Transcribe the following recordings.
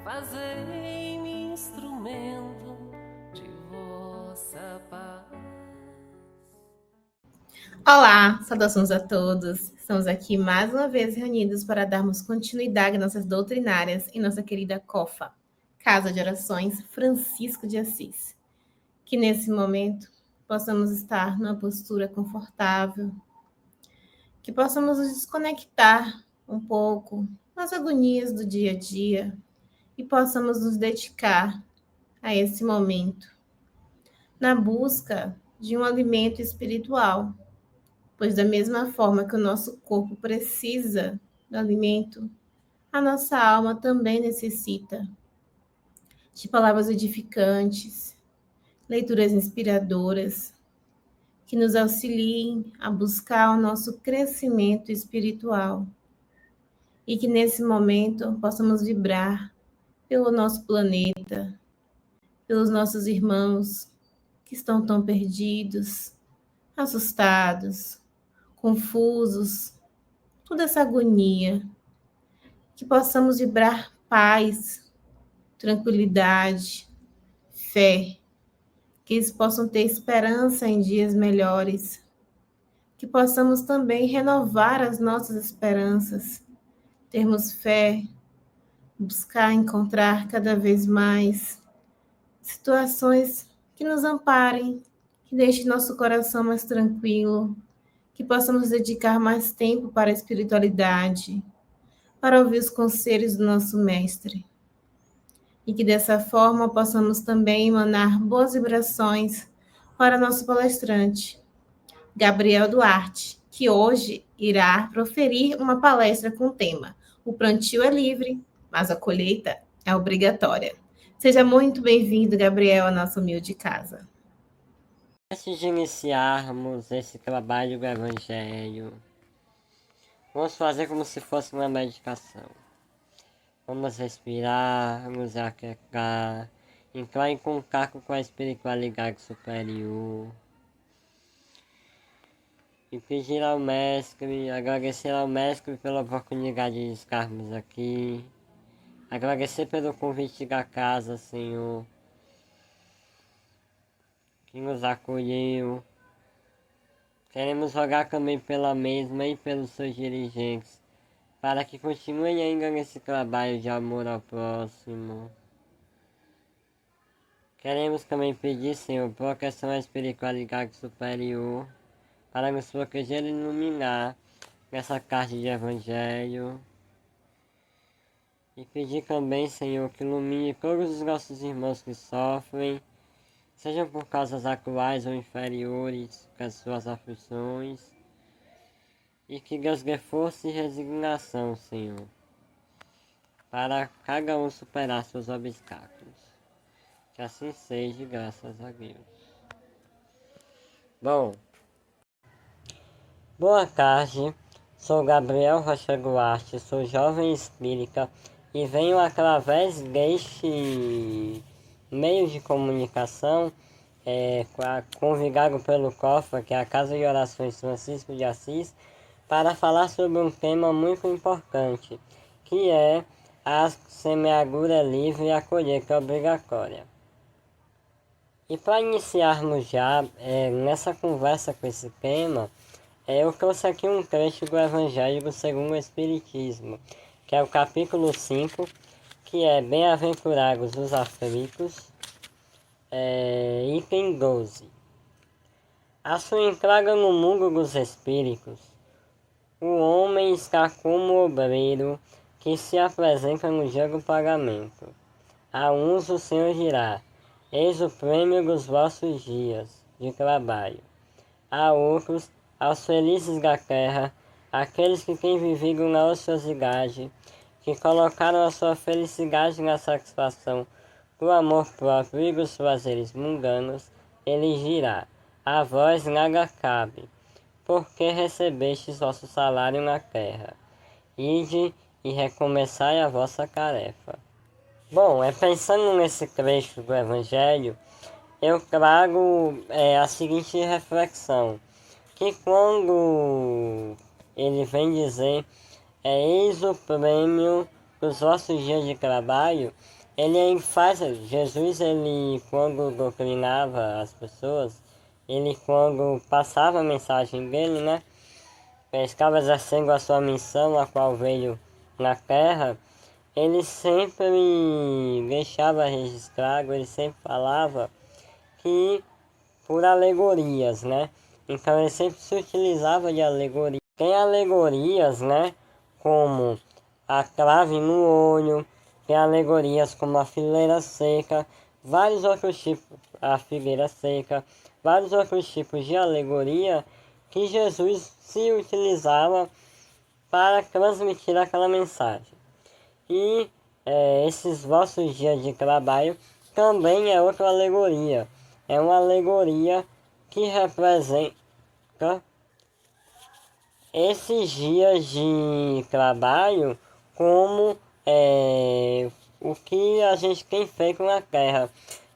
Fazei-me instrumento de vossa paz. Olá, saudações a todos. Estamos aqui mais uma vez reunidos para darmos continuidade às nossas doutrinárias em nossa querida COFA, Casa de Orações Francisco de Assis. Que nesse momento possamos estar numa postura confortável, que possamos nos desconectar um pouco das agonias do dia a dia e possamos nos dedicar a esse momento na busca de um alimento espiritual. Pois da mesma forma que o nosso corpo precisa do alimento, a nossa alma também necessita de palavras edificantes, leituras inspiradoras, que nos auxiliem a buscar o nosso crescimento espiritual e que nesse momento possamos vibrar pelo nosso planeta, pelos nossos irmãos que estão tão perdidos, assustados, confusos, toda essa agonia, que possamos vibrar paz, tranquilidade, fé, que eles possam ter esperança em dias melhores, que possamos também renovar as nossas esperanças, termos fé, buscar encontrar cada vez mais situações que nos amparem, que deixem nosso coração mais tranquilo, que possamos dedicar mais tempo para a espiritualidade, para ouvir os conselhos do nosso Mestre. E que dessa forma possamos também emanar boas vibrações para nosso palestrante, Gabriel Duarte, que hoje irá proferir uma palestra com o tema O plantio é livre, mas a colheita é obrigatória. Seja muito bem-vindo, Gabriel, à nossa humilde casa. Antes de iniciarmos esse trabalho do Evangelho, vamos fazer como se fosse uma meditação. Vamos respirar, nos aquietar, entrar em contato com a espiritualidade superior e pedir ao Mestre, agradecer ao Mestre pela oportunidade de estarmos aqui, agradecer pelo convite da casa, Senhor, que nos acolheu. Queremos rogar também pela mesma e pelos seus dirigentes, para que continuem ainda nesse trabalho de amor ao próximo. Queremos também pedir, Senhor, proteção à espiritualidade superior, para nos proteger e iluminar nessa tarde de Evangelho. E pedir também, Senhor, que ilumine todos os nossos irmãos que sofrem, sejam por causas atuais ou inferiores às suas aflições, e que Deus dê força e resignação, Senhor, para cada um superar seus obstáculos. Que assim seja, graças a Deus. Bom, boa tarde, sou Gabriel Rocha Duarte, sou jovem espírita e venho através deste meio de comunicação convidado pelo COFA, que é a Casa de Orações Francisco de Assis, para falar sobre um tema muito importante, que é a semeadura livre e a colheita obrigatória. E para iniciarmos já nessa conversa com esse tema, eu trouxe aqui um trecho do Evangelho segundo o Espiritismo, que é o capítulo 5, que é Bem-aventurados os aflitos, item 12. A sua entrada no mundo dos espíritos, o homem está como obreiro que se apresenta no dia do pagamento. A uns o Senhor dirá: eis o prêmio dos vossos dias de trabalho. A outros, aos felizes da terra, aqueles que têm vivido na ociosidade, que colocaram a sua felicidade na satisfação do amor próprio e dos prazeres mundanos, ele dirá: a vós nada cabe, porque recebestes vosso salário na terra. Ide e recomeçai a vossa tarefa. Bom, pensando nesse trecho do Evangelho, eu trago a seguinte reflexão, que quando ele vem dizer eis o prêmio dos vossos dias de trabalho, Jesus, ele quando doutrinava as pessoas, ele quando passava a mensagem dele, né, estava exercendo a sua missão, a qual veio na terra, ele sempre deixava registrado, ele sempre falava que por alegorias, né? Então ele sempre se utilizava de alegoria. Tem alegorias, né? Como a clave no olho, tem alegorias como a fileira seca, vários outros tipos, a figueira seca, vários outros tipos de alegoria que Jesus se utilizava para transmitir aquela mensagem. E esses vossos dias de trabalho também é outra alegoria. É uma alegoria que representa esses dias de trabalho como o que a gente tem feito na terra.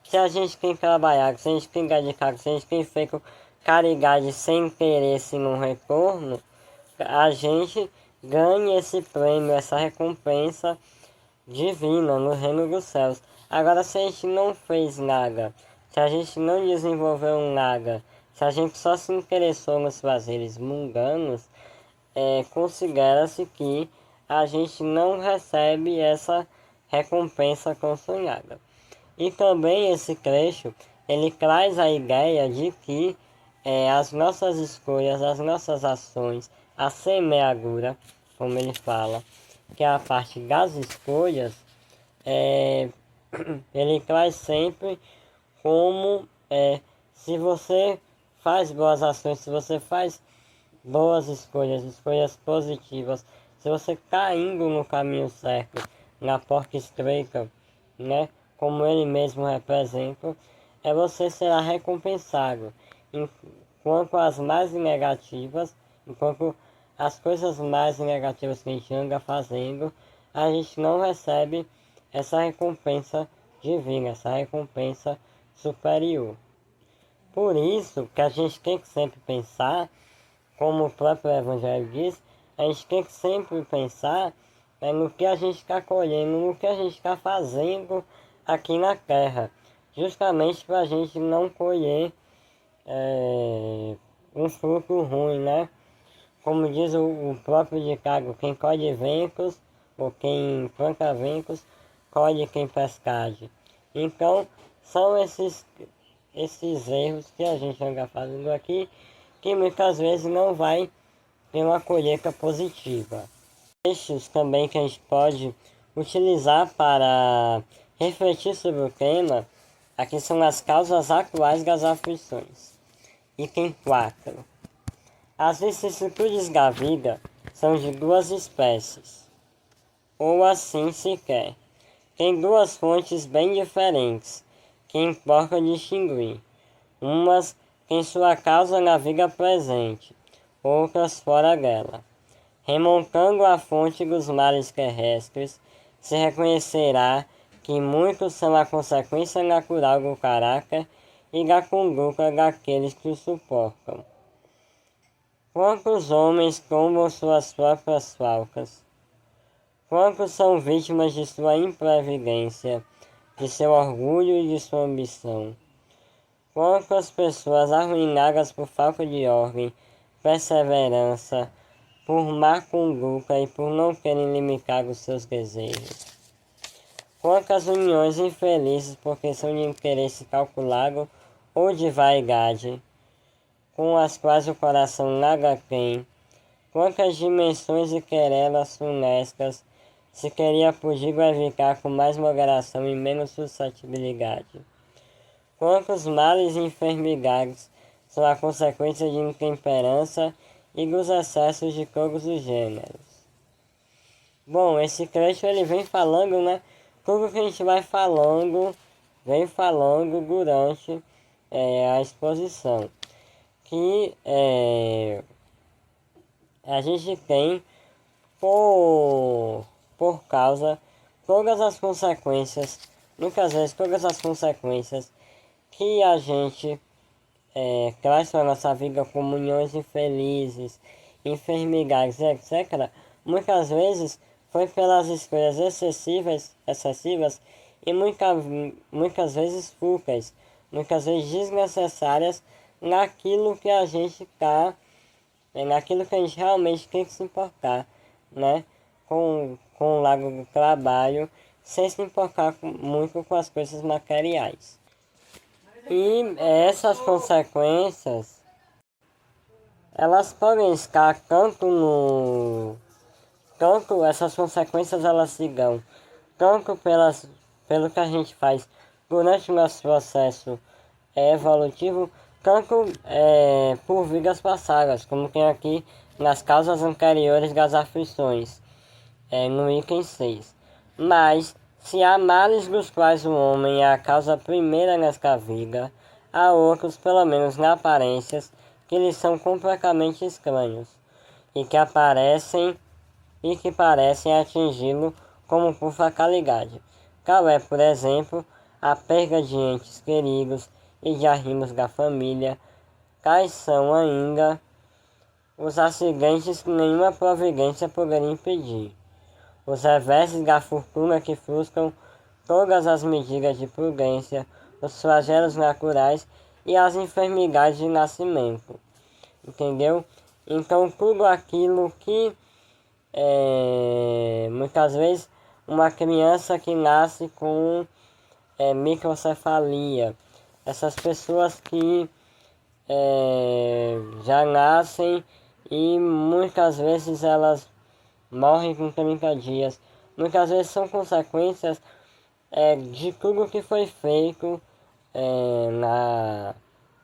Se a gente tem trabalhado, se a gente tem dedicado, se a gente tem feito caridade sem interesse no retorno, a gente ganha esse prêmio, essa recompensa divina no reino dos céus. Agora, se a gente não fez nada, se a gente não desenvolveu nada, se a gente só se interessou nos prazeres mundanos, considera-se que a gente não recebe essa recompensa consumada. E também esse trecho, ele traz a ideia de que as nossas escolhas, as nossas ações, a semeadura, como ele fala, que é a parte das escolhas, ele traz sempre como se você faz boas ações, se você faz boas escolhas, escolhas positivas, se você está indo no caminho certo, na porta estreita, né, como ele mesmo representa, você será recompensado. Enquanto as mais negativas, enquanto as coisas mais negativas que a gente anda fazendo, a gente não recebe essa recompensa divina, essa recompensa superior. Por isso que a gente tem que sempre pensar, como o próprio Evangelho diz, a gente tem que sempre pensar no que a gente está colhendo, no que a gente está fazendo aqui na Terra, justamente para a gente não colher um fruto ruim, né? Como diz o próprio ditado, quem colhe ventos, ou quem planta ventos, colhe quem pescade. Então, são esses erros que a gente anda fazendo aqui, que muitas vezes não vai ter uma colheita positiva. Trechos também que a gente pode utilizar para refletir sobre o tema, aqui são as causas atuais das aflições. Item 4. As vicissitudes da vida são de duas espécies, ou assim se quer. Tem duas fontes bem diferentes, que importa distinguir. Umas têm sua causa na vida presente, outras fora dela. Remontando a fonte dos males terrestres, se reconhecerá que muitos são a consequência natural do caráter e da conduta daqueles que o suportam. Quantos homens tombam suas próprias faltas? Quantos são vítimas de sua imprevidência, de seu orgulho e de sua ambição? Quantas pessoas arruinadas por falta de ordem, perseverança, por má conduta e por não terem limitado os seus desejos? Quantas uniões infelizes porque são de interesse calculado ou de vaidade, com as quais o coração nada tem? Quantas dimensões e querelas funestas se queria possível evitar com mais moderação e menos suscetibilidade? Quantos males e enfermidades são a consequência de intemperança e dos excessos de todos os gêneros? Bom, esse trecho ele vem falando, né? Tudo que a gente vai falando, vem falando durante a exposição. Que a gente tem por causa todas as consequências, muitas vezes todas as consequências que a gente traz para a nossa vida, comunhões infelizes, enfermidades, etc., muitas vezes foi pelas escolhas excessivas e muitas vezes fúteis, muitas vezes desnecessárias naquilo que a gente está, naquilo que a gente realmente tem que se importar, né? Com o lado do trabalho, sem se importar muito com as coisas materiais. E essas consequências, elas podem estar tanto essas consequências elas se dão, tanto pelo que a gente faz durante o nosso processo evolutivo, tanto por vidas passadas, como tem aqui nas causas anteriores das aflições, no item 6. Mas, se há males dos quais o homem é a causa primeira nesta vida, há outros, pelo menos na aparência, que lhes são completamente estranhos, e que parecem atingi-lo como por fatalidade. Tal é, por exemplo, a perda de entes queridos e de arrimos da família. Tais são ainda os acidentes que nenhuma providência poderia impedir. Os reveses da fortuna que frustram todas as medidas de prudência, os flagelos naturais e as enfermidades de nascimento. Entendeu? Então tudo aquilo que muitas vezes uma criança que nasce com microcefalia, essas pessoas que já nascem e muitas vezes elas morrem com 30 dias, muitas vezes são consequências de tudo que foi feito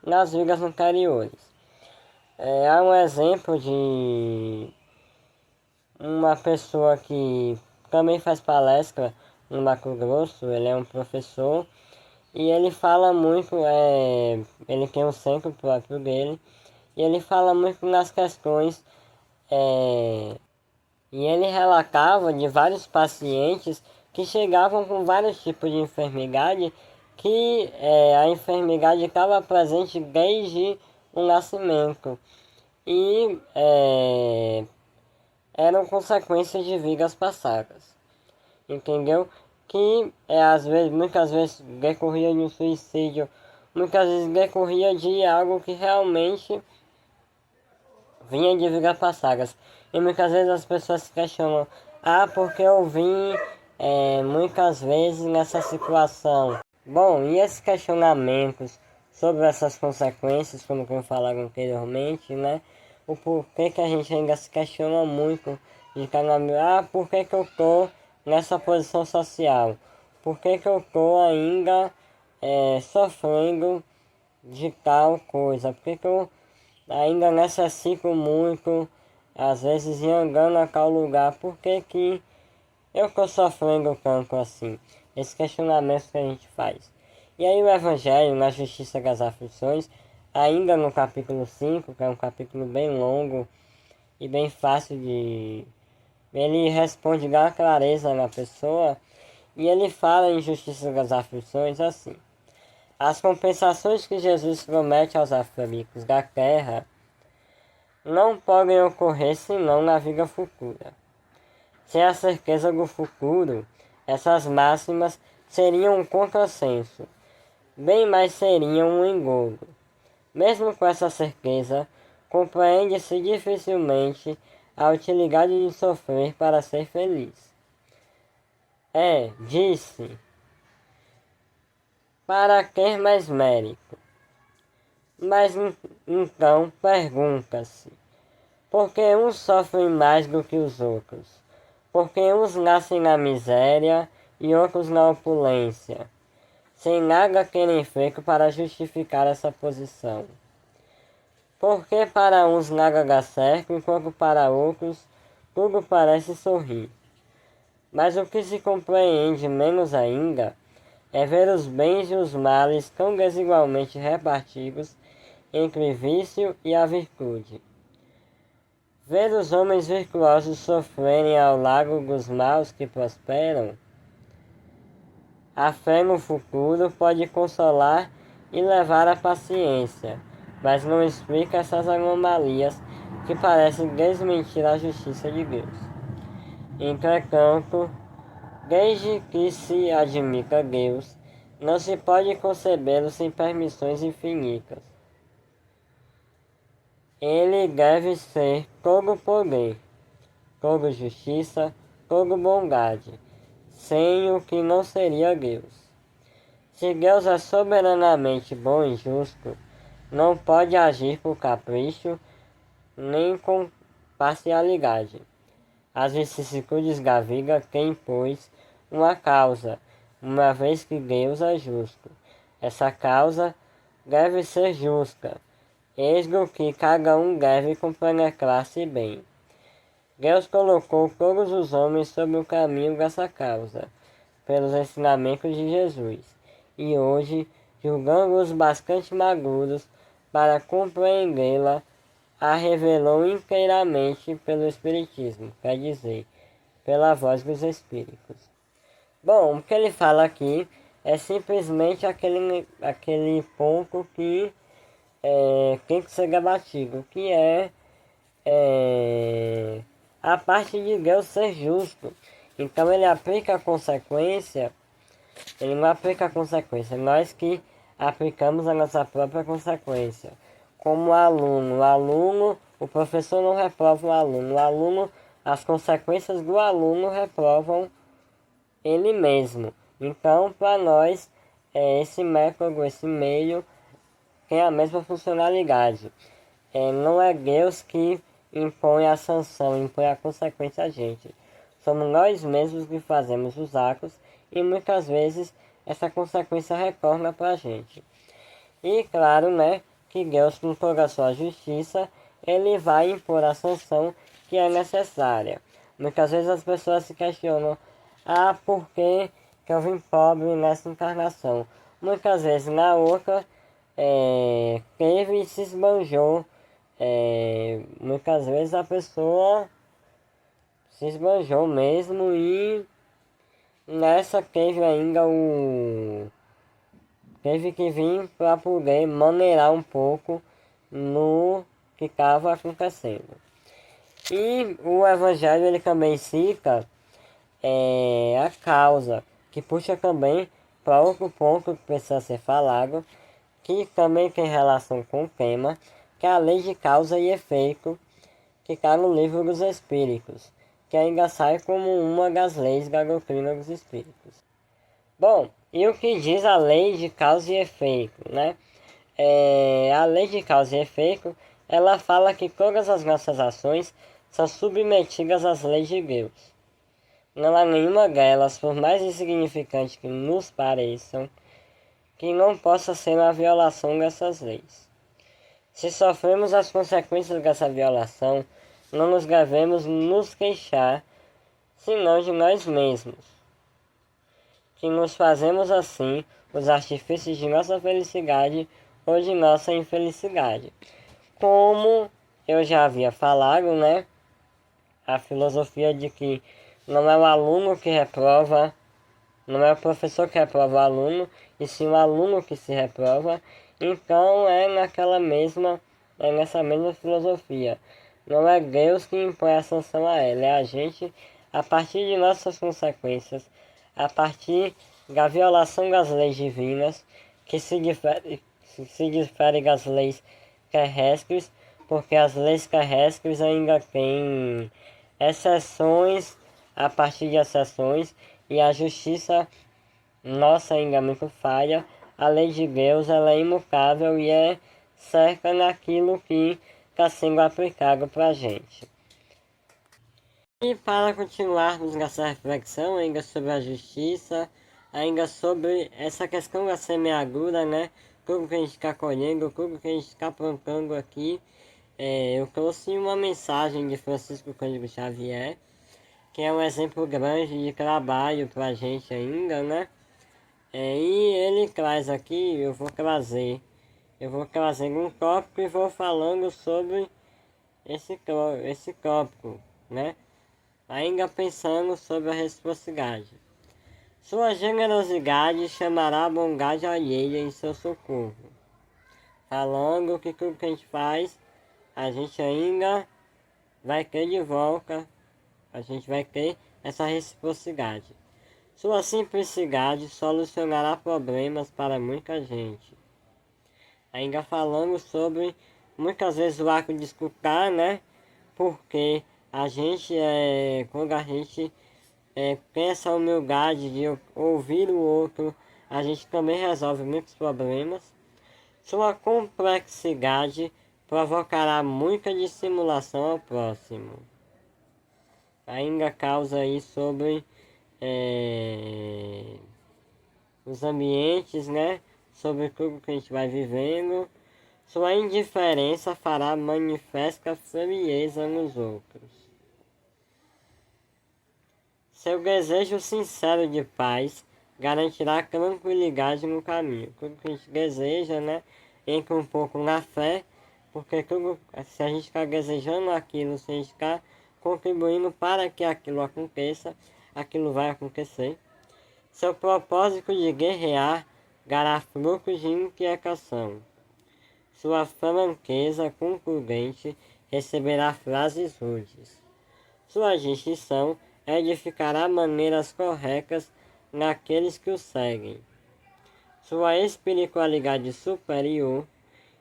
nas vidas anteriores. Há um exemplo de uma pessoa que também faz palestra no Mato Grosso, ele é um professor, e ele fala muito, ele tem um centro próprio dele, e ele fala muito nas questões, e ele relatava de vários pacientes que chegavam com vários tipos de enfermidade, que a enfermidade estava presente desde o nascimento, e eram consequências de vidas passadas, entendeu? Que muitas vezes decorria de um suicídio, muitas vezes decorria de algo que realmente vinha de vidas passadas. E muitas vezes as pessoas se questionam, porque eu vim muitas vezes nessa situação. Bom, e esses questionamentos sobre essas consequências, como eu falava anteriormente, né? O porquê que a gente ainda se questiona muito de por que eu tô nessa posição social? Por que eu tô ainda sofrendo de tal coisa? Por que eu ainda necessito muito, às vezes, ir andando a tal lugar? Por que eu tô sofrendo tanto assim? Esse questionamento que a gente faz. E aí o Evangelho, na Justiça das Aflições, ainda no capítulo 5, que é um capítulo bem longo e bem fácil de... Ele responde com clareza na pessoa, e ele fala em Justiça das Aflições assim: as compensações que Jesus promete aos aflitos da terra não podem ocorrer senão na vida futura. Sem a certeza do futuro, essas máximas seriam um contrassenso, bem mais seriam um engodo. Mesmo com essa certeza, compreende-se dificilmente a utilidade de sofrer para ser feliz. Disse, para ter mais mérito. Mas então pergunta-se, por que uns sofrem mais do que os outros? Por que uns nascem na miséria e outros na opulência, sem nada terem feito para justificar essa posição? Porque para uns nada dá certo, enquanto para outros tudo parece sorrir. Mas o que se compreende menos ainda é ver os bens e os males tão desigualmente repartidos entre o vício e a virtude. Ver os homens virtuosos sofrerem ao lado dos maus que prosperam. A fé no futuro pode consolar e levar à paciência, mas não explica essas anomalias que parecem desmentir a justiça de Deus. Entretanto, Desde que se admita Deus, não se pode concebê-lo sem permissões infinitas. Ele deve ser todo poder, toda justiça, toda bondade, sem o que não seria Deus. Se Deus é soberanamente bom e justo, não pode agir por capricho nem com parcialidade. As vicissitudes da vida têm, pois, uma causa, uma vez que Deus é justo. Essa causa deve ser justa, eis do que cada um deve compenetrar-se bem. Deus colocou todos os homens sobre o caminho dessa causa, pelos ensinamentos de Jesus, e hoje, julgando-os bastante maduros para compreendê-la, a revelou inteiramente pelo Espiritismo, quer dizer, pela voz dos Espíritos. Bom, o que ele fala aqui é simplesmente aquele ponto que tem que ser debatido, que a parte de Deus ser justo. Então ele aplica a consequência, ele não aplica a consequência, nós que aplicamos a nossa própria consequência. Como o professor não reprova o aluno, as consequências do aluno reprovam ele mesmo. Então, para nós, esse método, esse meio, tem a mesma funcionalidade. Não é Deus que impõe a sanção, impõe a consequência a gente. Somos nós mesmos que fazemos os atos e muitas vezes essa consequência retorna para a gente. E claro, né, que Deus, com toda a sua justiça, ele vai impor a sanção que é necessária. Muitas vezes as pessoas se questionam, por que eu vim pobre nessa encarnação? Muitas vezes na outra, teve e se esbanjou. Muitas vezes a pessoa se esbanjou mesmo e nessa teve que vir para poder maneirar um pouco no que estava acontecendo. E o Evangelho ele também cita a causa, que puxa também para outro ponto que precisa ser falado, que também tem relação com o tema, que é a lei de causa e efeito, que está no Livro dos Espíritos, que ainda sai como uma das leis da doutrina dos Espíritos. Bom, e o que diz a lei de causa e efeito, né? A lei de causa e efeito, ela fala que todas as nossas ações são submetidas às leis de Deus. Não há nenhuma delas, por mais insignificante que nos pareçam, que não possa ser uma violação dessas leis. Se sofremos as consequências dessa violação, não nos devemos nos queixar, senão de nós mesmos, que nos fazemos assim os artifícios de nossa felicidade ou de nossa infelicidade. Como eu já havia falado, né? A filosofia de que não é o aluno que reprova, não é o professor que reprova o aluno, e sim o aluno que se reprova. Então nessa mesma filosofia. Não é Deus que impõe a sanção a ela, é a gente, a partir de nossas consequências, a partir da violação das leis divinas, que se difere das leis terrestres, porque as leis terrestres ainda têm exceções a partir de exceções, e a justiça nossa ainda é muito falha. A lei de Deus ela é imutável e é certa naquilo que está sendo aplicado para a gente. E para continuarmos nessa reflexão ainda sobre a justiça, ainda sobre essa questão da semeadura, né? Tudo que a gente está colhendo, tudo que a gente está plantando aqui. Eu trouxe uma mensagem de Francisco Cândido Xavier, que é um exemplo grande de trabalho para a gente ainda, né? E ele traz aqui, eu vou trazer um tópico e vou falando sobre esse tópico, né? Ainda pensando sobre a reciprocidade. Sua generosidade chamará a bondade alheia em seu socorro. Falando que tudo que a gente faz, a gente ainda vai ter de volta, a gente vai ter essa reciprocidade. Sua simplicidade solucionará problemas para muita gente. Ainda falando sobre, muitas vezes, o ato de escutar, né? Porque a gente, quando a gente tem essa humildade de ouvir o outro, a gente também resolve muitos problemas. Sua complexidade provocará muita dissimulação ao próximo. Ainda causa aí sobre os ambientes, né? Sobre tudo que a gente vai vivendo. Sua indiferença fará manifesta frieza nos outros. Seu desejo sincero de paz garantirá tranquilidade no caminho. Tudo que a gente deseja, né? Entra um pouco na fé, porque tudo, se a gente está desejando aquilo, se a gente está contribuindo para que aquilo aconteça, aquilo vai acontecer. Seu propósito de guerrear dará frutos de inquietação. Sua franqueza concludente receberá frases rudes. Sua distinção edificará maneiras corretas naqueles que o seguem. Sua espiritualidade superior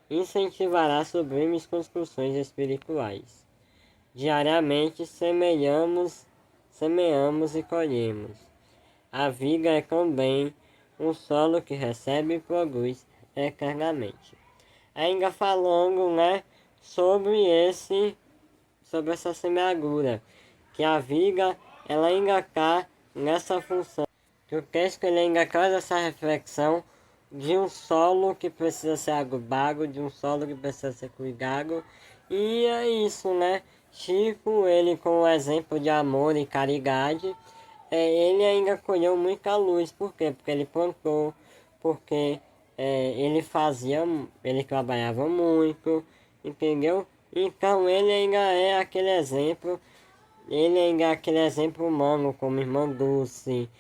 incentivará sublimes construções espirituais. Diariamente semeamos e colhemos. A vida é também um solo que recebe e produz eternamente. Ainda falando, né, sobre essa semeadura, que a viga ela ainda está nessa função. Que o texto ele ainda traz essa reflexão de um solo que precisa ser adubado, de um solo que precisa ser cuidado. E é isso, né? Chico, ele com o exemplo de amor e caridade, ele ainda colheu muita luz. Por quê? Porque ele plantou, porque ele trabalhava muito, entendeu? Então ele ainda é aquele exemplo. Ele ainda é aquele exemplo humano, como Irmã Dulce,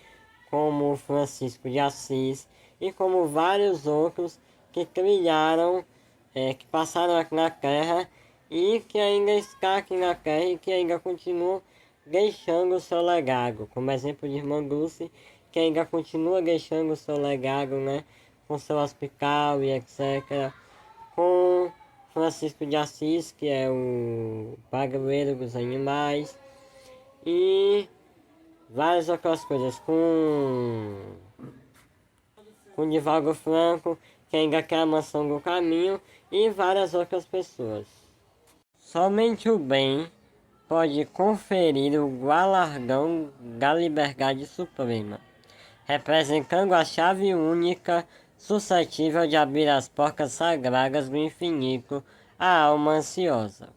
como Francisco de Assis e como vários outros que trilharam, que passaram aqui na Terra e que ainda está aqui na Terra e que ainda continuam deixando o seu legado. Como exemplo de Irmã Dulce, que ainda continua deixando o seu legado, né? Com seu hospital e etc. Com Francisco de Assis, que é o padroeiro dos animais. E várias outras coisas com Divaldo Franco, que ainda quer a mansão do caminho, e várias outras pessoas. Somente o bem pode conferir o galardão da liberdade suprema, representando a chave única suscetível de abrir as portas sagradas do infinito à alma ansiosa.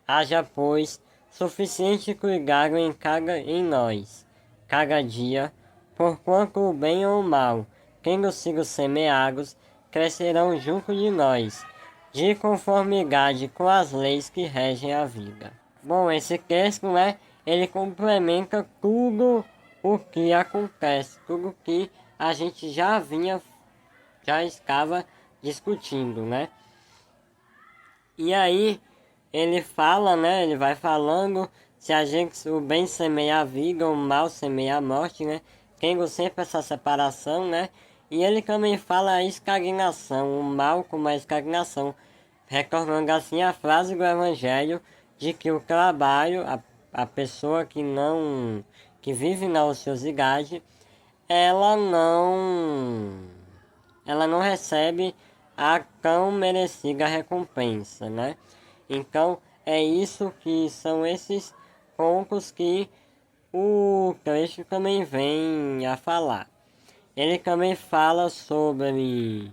Haja, pois, suficiente cuidado em nós, cada dia, porquanto o bem ou o mal, tendo sido semeados, crescerão junto de nós, de conformidade com as leis que regem a vida. Bom, esse texto, né, ele complementa tudo o que acontece, tudo que a gente já estava discutindo, né? E aí, ele fala, né? Ele vai falando, o bem semeia a vida, o mal semeia a morte, né? Tendo sempre essa separação, né? E ele também fala a estagnação, o mal como a estagnação, retornando assim a frase do Evangelho de que o trabalho, a pessoa que vive na ociosidade, ela não recebe a tão merecida recompensa, né? Então, é isso que são esses pontos que o trecho também vem a falar. Ele também fala sobre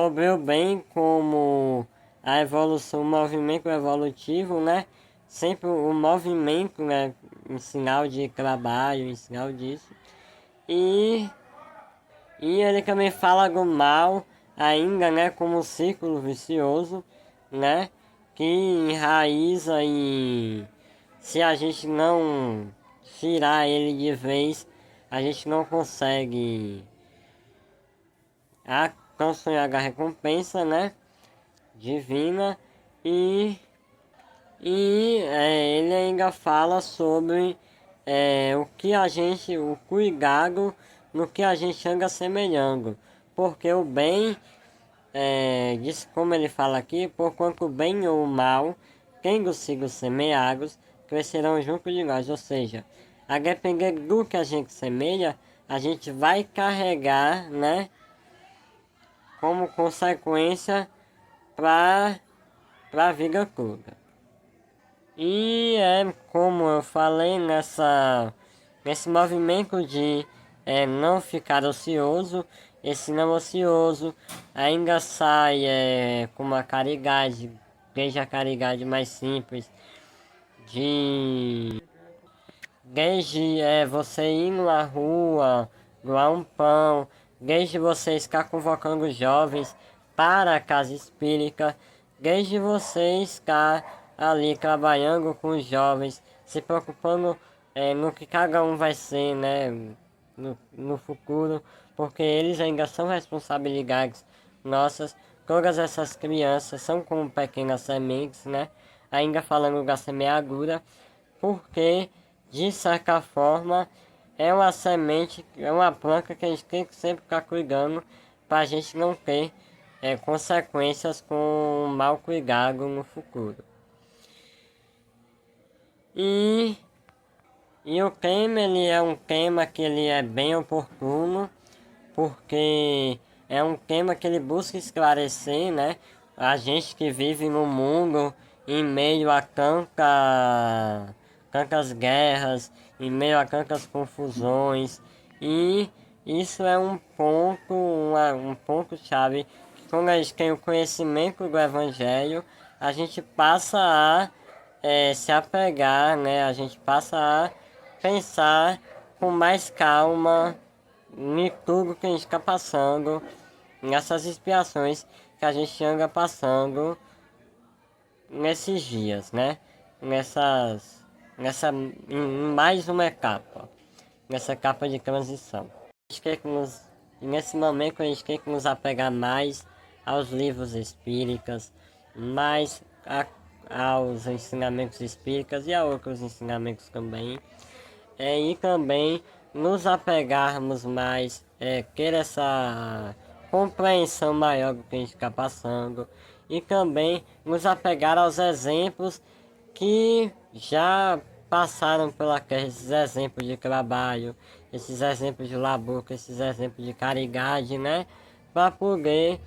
o bem como a evolução, o movimento evolutivo, né? Sempre o movimento, né? Em sinal de trabalho, em sinal disso. E ele também fala do mal ainda, né? Como um círculo vicioso, né? Que enraiza e se a gente não tirar ele de vez, a gente não consegue sonhar a recompensa, né? Divina. E ele ainda fala sobre o cuidado no que a gente anda semelhando. Porque o bem, como ele fala aqui, porquanto o bem ou o mal, tendo sido semeados, crescerão junto de nós. Ou seja, a depender do que a gente semeia, a gente vai carregar, né, como consequência para a vida toda. E como eu falei, nesse movimento de não ficar ocioso, esse não ocioso ainda sai com uma caridade, desde a caridade mais simples, desde você ir na rua, doar um pão, desde você estar convocando os jovens para a casa espírita, desde você estar ali trabalhando com os jovens, se preocupando no que cada um vai ser, né, no futuro, porque eles ainda são responsabilidades nossas. Todas essas crianças são como pequenas sementes, né, ainda falando da semeadura, porque de certa forma é uma semente, é uma planta que a gente tem que sempre ficar cuidando para a gente não ter consequências com o mau cuidado no futuro. E o tema, ele é um tema que ele é bem oportuno, porque é um tema que ele busca esclarecer, né, a gente que vive no mundo em meio a tantas guerras, em meio a tantas confusões, e isso é um ponto chave, que quando a gente tem o conhecimento do Evangelho, a gente passa a se apegar, né? A gente passa a pensar com mais calma em tudo que a gente está passando, nessas expiações que a gente anda passando nesses dias, né? Em mais uma etapa, nessa etapa de transição. Nesse momento a gente tem que nos apegar mais aos livros espíritas, mais aos ensinamentos espíritas e a outros ensinamentos também. E também nos apegarmos mais, ter essa compreensão maior do que a gente está passando, e também nos apegar aos exemplos que já passaram esses exemplos de trabalho, esses exemplos de labor, esses exemplos de caridade, né? Para poder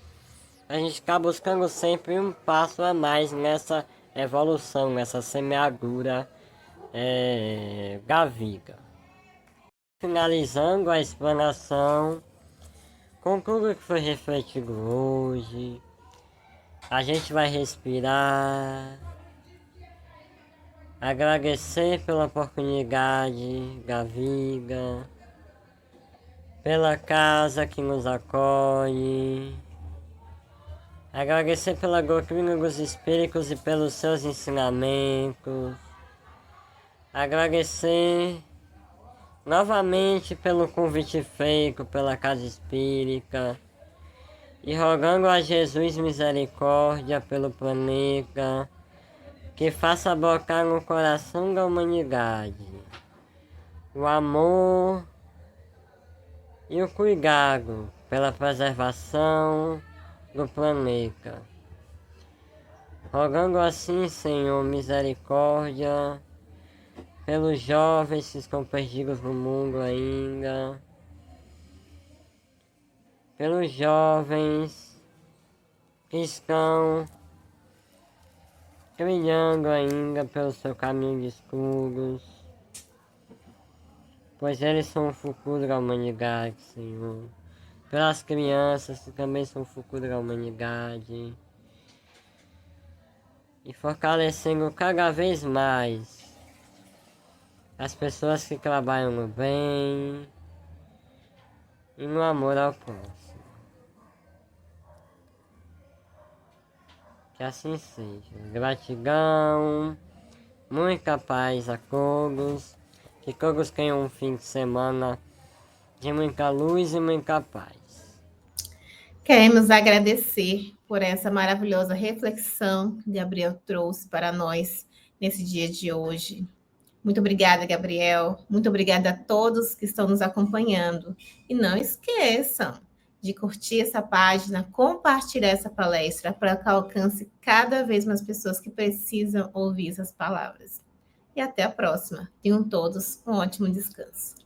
a gente ficar buscando sempre um passo a mais nessa evolução, nessa semeadura da vida. Finalizando a explanação, com tudo que foi refletido hoje, a gente vai respirar, agradecer pela oportunidade da vida, pela casa que nos acolhe, agradecer pela doutrina dos Espíritos e pelos seus ensinamentos, agradecer novamente pelo convite feito pela Casa Espírita, e rogando a Jesus misericórdia pelo planeta, que faça brotar no coração da humanidade o amor e o cuidado pela preservação do planeta. Rogando assim, Senhor, misericórdia pelos jovens que estão perdidos no mundo ainda, pelos jovens que estão trilhando ainda pelo seu caminho de estudos, pois eles são o futuro da humanidade, Senhor. Pelas crianças que também são o futuro da humanidade, e fortalecendo cada vez mais as pessoas que trabalham no bem e no amor ao próximo. Que assim seja. Gratidão, muita paz a todos, que todos tenham um fim de semana de muita luz e muita paz. Queremos agradecer por essa maravilhosa reflexão que Gabriel trouxe para nós nesse dia de hoje. Muito obrigada, Gabriel. Muito obrigada a todos que estão nos acompanhando. E não esqueçam de curtir essa página, compartilhar essa palestra para que alcance cada vez mais pessoas que precisam ouvir essas palavras. E até a próxima. Tenham todos um ótimo descanso.